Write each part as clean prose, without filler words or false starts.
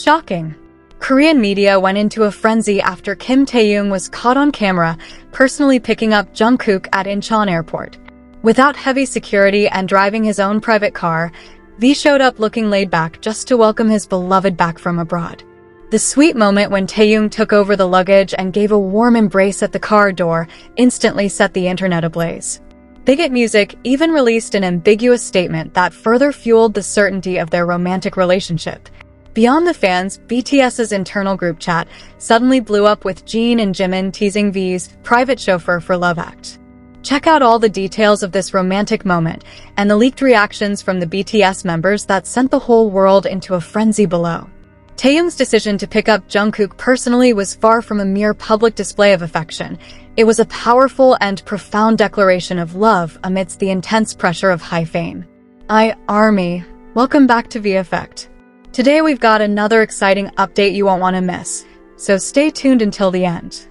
shocking. Korean media went into a frenzy after Kim Taehyung was caught on camera personally picking up Jungkook at Incheon Airport. Without heavy security and driving his own private car, V showed up looking laid back just to welcome his beloved back from abroad. The sweet moment when Taehyung took over the luggage and gave a warm embrace at the car door instantly set the internet ablaze. Bigot Music even released an ambiguous statement that further fueled the certainty of their romantic relationship. Beyond the fans, BTS's internal group chat suddenly blew up with Jeon and Jimin teasing V's private chauffeur for love act. Check out all the details of this romantic moment and the leaked reactions from the BTS members that sent the whole world into a frenzy below. Taehyung's decision to pick up Jungkook personally was far from a mere public display of affection. It was a powerful and profound declaration of love amidst the intense pressure of high fame. Army, welcome back to VKook. Today we've got another exciting update you won't want to miss, so stay tuned until the end.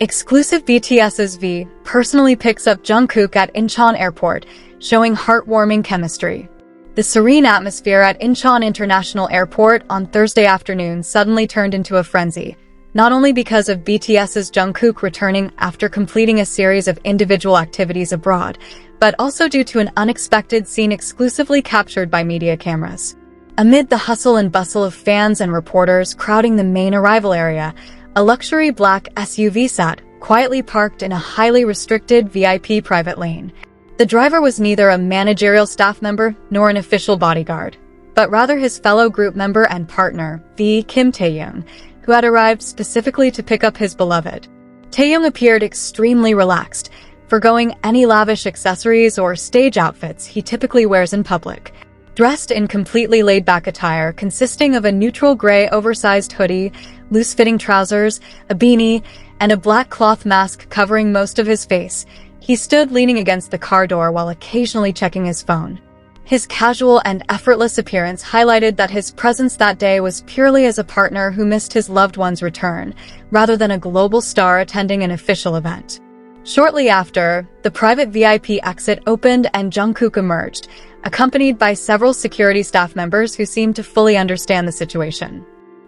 Exclusive BTS's V personally picks up Jungkook at Incheon Airport, showing heartwarming chemistry. The serene atmosphere at Incheon International Airport on Thursday afternoon suddenly turned into a frenzy, not only because of BTS's Jungkook returning after completing a series of individual activities abroad, but also due to an unexpected scene exclusively captured by media cameras. Amid the hustle and bustle of fans and reporters crowding the main arrival area, a luxury black SUV sat quietly parked in a highly restricted VIP private lane. The driver was neither a managerial staff member nor an official bodyguard, but rather his fellow group member and partner, Kim Taehyung, who had arrived specifically to pick up his beloved. Taehyung appeared extremely relaxed, forgoing any lavish accessories or stage outfits he typically wears in public. Dressed in completely laid-back attire consisting of a neutral gray oversized hoodie, loose-fitting trousers, a beanie, and a black cloth mask covering most of his face, he stood leaning against the car door while occasionally checking his phone. His casual and effortless appearance highlighted that his presence that day was purely as a partner who missed his loved one's return, rather than a global star attending an official event. Shortly after, the private VIP exit opened and Jungkook emerged, accompanied by several security staff members who seemed to fully understand the situation.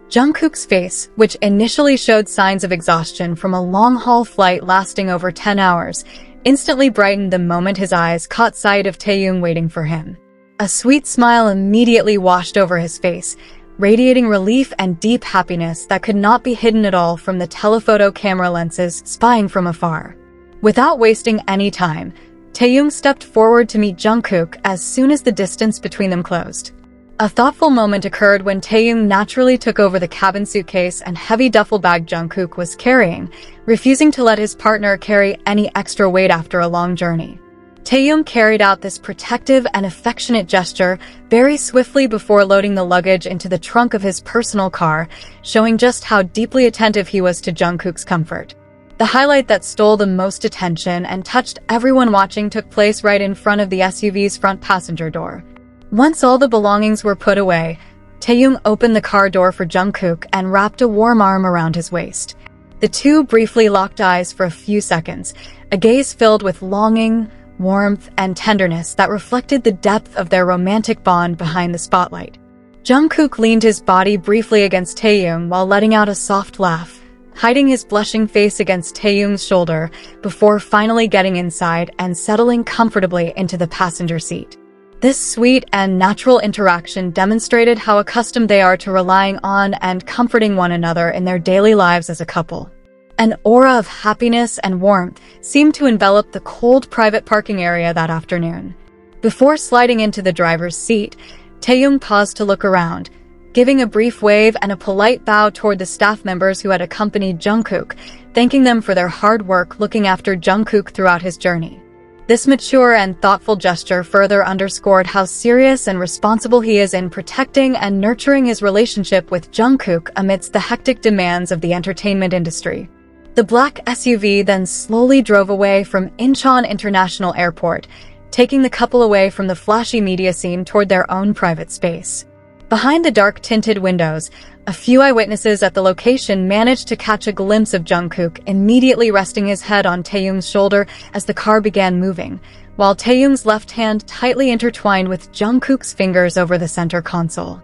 Jungkook's face, which initially showed signs of exhaustion from a long-haul flight lasting over 10 hours, instantly brightened the moment his eyes caught sight of Taehyung waiting for him. A sweet smile immediately washed over his face, radiating relief and deep happiness that could not be hidden at all from the telephoto camera lenses spying from afar. Without wasting any time, Taehyung stepped forward to meet Jungkook as soon as the distance between them closed. A thoughtful moment occurred when Taehyung naturally took over the cabin suitcase and heavy duffel bag Jungkook was carrying, refusing to let his partner carry any extra weight after a long journey. Taehyung carried out this protective and affectionate gesture very swiftly before loading the luggage into the trunk of his personal car, showing just how deeply attentive he was to Jungkook's comfort. The highlight that stole the most attention and touched everyone watching took place right in front of the SUV's front passenger door. Once all the belongings were put away, Taehyung opened the car door for Jungkook and wrapped a warm arm around his waist. The two briefly locked eyes for a few seconds, a gaze filled with longing, warmth, and tenderness that reflected the depth of their romantic bond behind the spotlight. Jungkook leaned his body briefly against Taehyung while letting out a soft laugh, hiding his blushing face against Taehyung's shoulder before finally getting inside and settling comfortably into the passenger seat. This sweet and natural interaction demonstrated how accustomed they are to relying on and comforting one another in their daily lives as a couple. An aura of happiness and warmth seemed to envelop the cold private parking area that afternoon. Before sliding into the driver's seat, Taehyung paused to look around, giving a brief wave and a polite bow toward the staff members who had accompanied Jungkook, thanking them for their hard work looking after Jungkook throughout his journey. This mature and thoughtful gesture further underscored how serious and responsible he is in protecting and nurturing his relationship with Jungkook amidst the hectic demands of the entertainment industry. The black SUV then slowly drove away from Incheon International Airport, taking the couple away from the flashy media scene toward their own private space. Behind the dark-tinted windows, a few eyewitnesses at the location managed to catch a glimpse of Jungkook immediately resting his head on Taehyung's shoulder as the car began moving, while Taehyung's left hand tightly intertwined with Jungkook's fingers over the center console.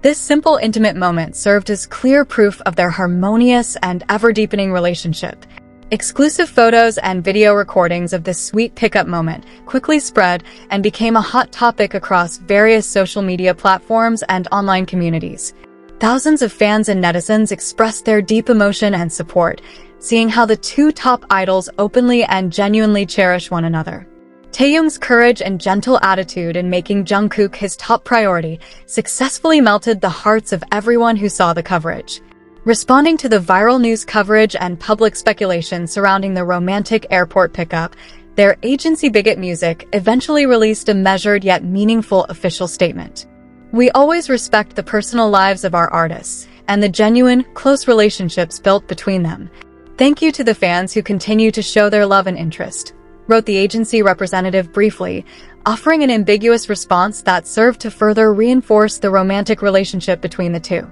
This simple, intimate moment served as clear proof of their harmonious and ever-deepening relationship. Exclusive photos and video recordings of this sweet pickup moment quickly spread and became a hot topic across various social media platforms and online communities. Thousands of fans and netizens expressed their deep emotion and support, seeing how the two top idols openly and genuinely cherish one another. Taehyung's courage and gentle attitude in making Jungkook his top priority successfully melted the hearts of everyone who saw the coverage. Responding to the viral news coverage and public speculation surrounding the romantic airport pickup, their agency Bigot Music eventually released a measured yet meaningful official statement. "We always respect the personal lives of our artists and the genuine, close relationships built between them. Thank you to the fans who continue to show their love and interest," wrote the agency representative briefly, offering an ambiguous response that served to further reinforce the romantic relationship between the two.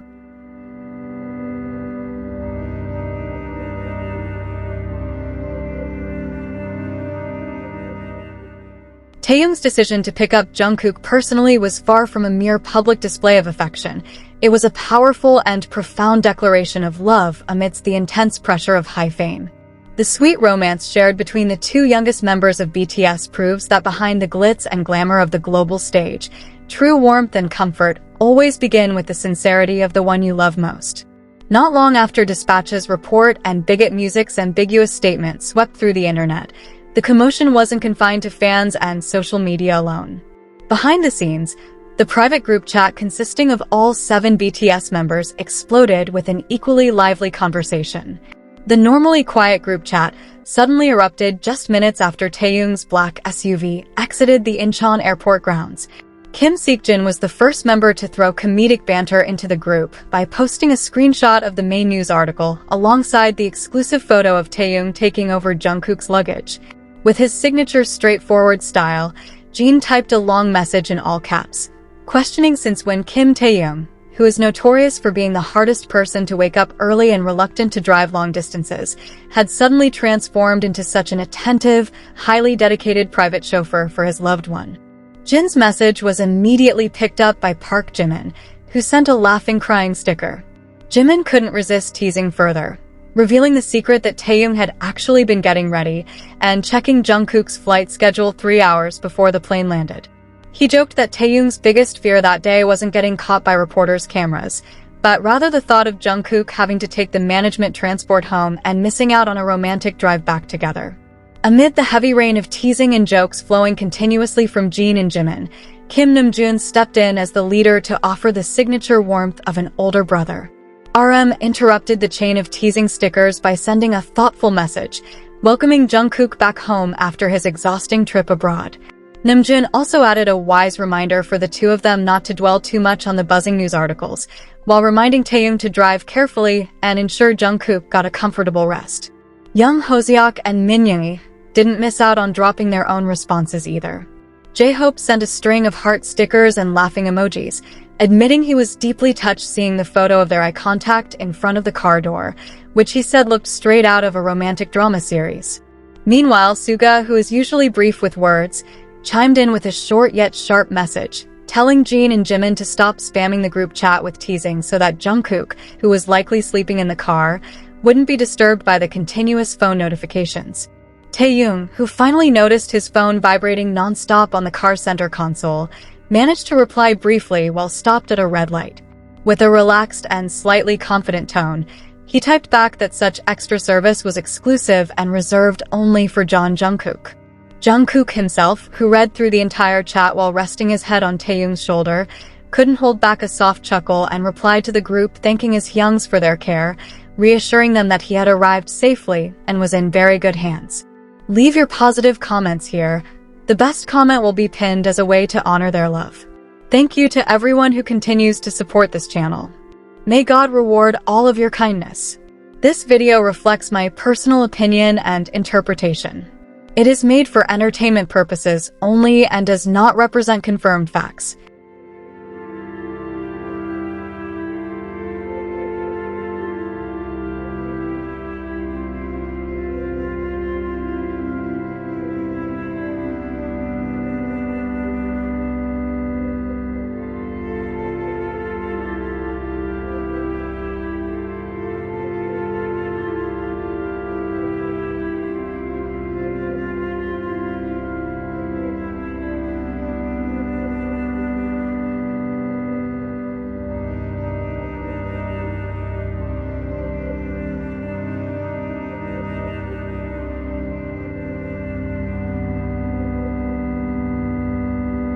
Taehyung's decision to pick up Jungkook personally was far from a mere public display of affection. It was a powerful and profound declaration of love amidst the intense pressure of high fame. The sweet romance shared between the two youngest members of BTS proves that behind the glitz and glamour of the global stage, true warmth and comfort always begin with the sincerity of the one you love most. Not long after Dispatch's report and Bigot Music's ambiguous statement swept through the internet, the commotion wasn't confined to fans and social media alone. Behind the scenes, the private group chat consisting of all 7 BTS members exploded with an equally lively conversation. The normally quiet group chat suddenly erupted just minutes after Taehyung's black SUV exited the Incheon Airport grounds. Kim Seokjin was the first member to throw comedic banter into the group by posting a screenshot of the main news article alongside the exclusive photo of Taehyung taking over Jungkook's luggage. With his signature straightforward style, Jeon typed a long message in all caps, questioning since when Kim Taehyung, who is notorious for being the hardest person to wake up early and reluctant to drive long distances, had suddenly transformed into such an attentive, highly dedicated private chauffeur for his loved one. Jin's message was immediately picked up by Park Jimin, who sent a laughing crying sticker. Jimin couldn't resist teasing further, revealing the secret that Taehyung had actually been getting ready and checking Jungkook's flight schedule 3 hours before the plane landed. He joked that Taehyung's biggest fear that day wasn't getting caught by reporters' cameras, but rather the thought of Jungkook having to take the management transport home and missing out on a romantic drive back together. Amid the heavy rain of teasing and jokes flowing continuously from Jeon and Jimin, Kim Namjoon stepped in as the leader to offer the signature warmth of an older brother. RM interrupted the chain of teasing stickers by sending a thoughtful message, welcoming Jungkook back home after his exhausting trip abroad. Namjoon also added a wise reminder for the two of them not to dwell too much on the buzzing news articles, while reminding Taehyung to drive carefully and ensure Jungkook got a comfortable rest. Young Hoseok and Min Yoongi didn't miss out on dropping their own responses either. J-Hope sent a string of heart stickers and laughing emojis, admitting he was deeply touched seeing the photo of their eye contact in front of the car door, which he said looked straight out of a romantic drama series. Meanwhile, Suga, who is usually brief with words, chimed in with a short yet sharp message, telling Jeon and Jimin to stop spamming the group chat with teasing so that Jungkook, who was likely sleeping in the car, wouldn't be disturbed by the continuous phone notifications. Taehyung, who finally noticed his phone vibrating non-stop on the car center console, managed to reply briefly while stopped at a red light. With a relaxed and slightly confident tone, he typed back that such extra service was exclusive and reserved only for Jeon Jungkook. Jungkook himself, who read through the entire chat while resting his head on Taehyung's shoulder, couldn't hold back a soft chuckle and replied to the group thanking his Hyungs for their care, reassuring them that he had arrived safely and was in very good hands. Leave your positive comments here. The best comment will be pinned as a way to honor their love. Thank you to everyone who continues to support this channel. May God reward all of your kindness. This video reflects my personal opinion and interpretation. It is made for entertainment purposes only and does not represent confirmed facts.